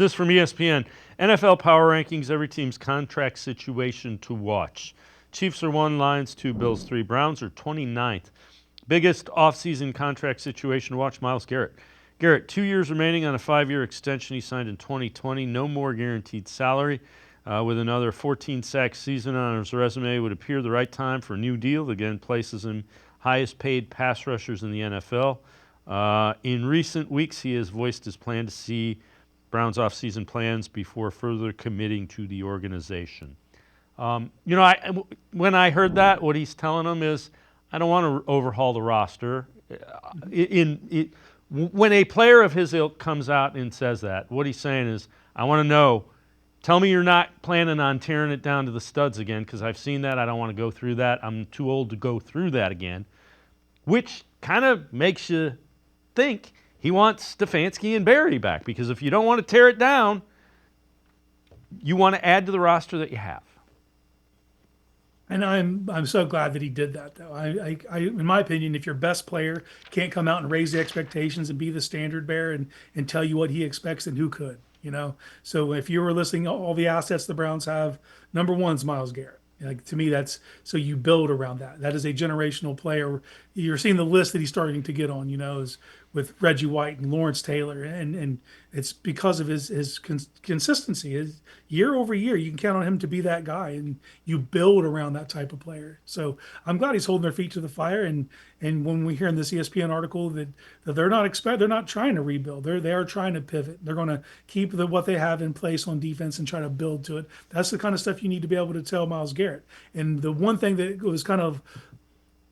This from ESPN. NFL Power Rankings, every team's contract situation to watch. Chiefs are 1, Lions 2, Bills 3. Browns are 29th. Biggest offseason contract situation to watch, Myles Garrett. Garrett, 2 years remaining on a 5-year extension he signed in 2020. No more guaranteed salary. With another 14-sack season on his resume, would appear the right time for a new deal. Again, places him highest paid pass rushers in the NFL. In recent weeks, he has voiced his plan to see Browns offseason plans before further committing to the organization. When I heard that, what he's telling them is, I don't want to overhaul the roster. When a player of his ilk comes out and says that, what he's saying is, I want to know, tell me you're not planning on tearing it down to the studs again, because I've seen that. I don't want to go through that. I'm too old to go through that again, which kind of makes you think he wants Stefanski and Barry back, because if you don't want to tear it down, you want to add to the roster that you have. And I'm so glad that he did that, though. I in my opinion, if your best player can't come out and raise the expectations and be the standard bearer and tell you what he expects, then who could? So if you were listing all the assets the Browns have, number one's Myles Garrett. Like, to me, that's so you build around that. That is a generational player. You're seeing the list that he's starting to get on. Is with Reggie White and Lawrence Taylor, and it's because of his consistency. His year over year, you can count on him to be that guy, and you build around that type of player. So I'm glad he's holding their feet to the fire. And when we hear in this ESPN article that they're not trying to rebuild, they are trying to pivot. They're going to keep what they have in place on defense and try to build to it. That's the kind of stuff you need to be able to tell Myles Garrett. And the one thing that was kind of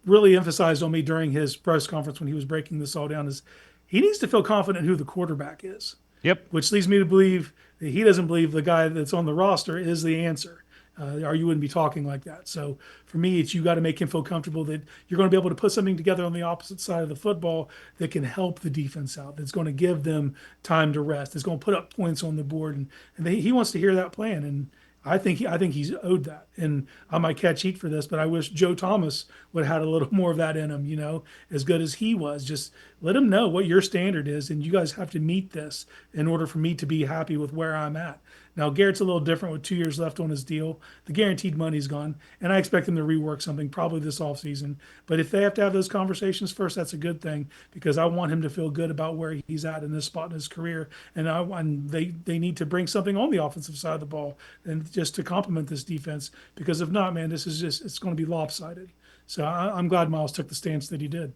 really emphasized on me during his press conference when he was breaking this all down is he needs to feel confident who the quarterback is. Yep. Which leads me to believe that he doesn't believe the guy that's on the roster is the answer. Or you wouldn't be talking like that. So for me, you got to make him feel comfortable that you're going to be able to put something together on the opposite side of the football that can help the defense out. That's going to give them time to rest. It's going to put up points on the board, and he wants to hear that plan. And I think he's owed that. And I might catch heat for this, but I wish Joe Thomas would have had a little more of that in him. As good as he was. Just let him know what your standard is, and you guys have to meet this in order for me to be happy with where I'm at. Now, Garrett's a little different with 2 years left on his deal. The guaranteed money's gone, and I expect him to rework something probably this offseason. But if they have to have those conversations first, that's a good thing, because I want him to feel good about where he's at in this spot in his career. And they need to bring something on the offensive side of the ball and just to complement this defense, because if not, man, it's going to be lopsided. So I'm glad Myles took the stance that he did.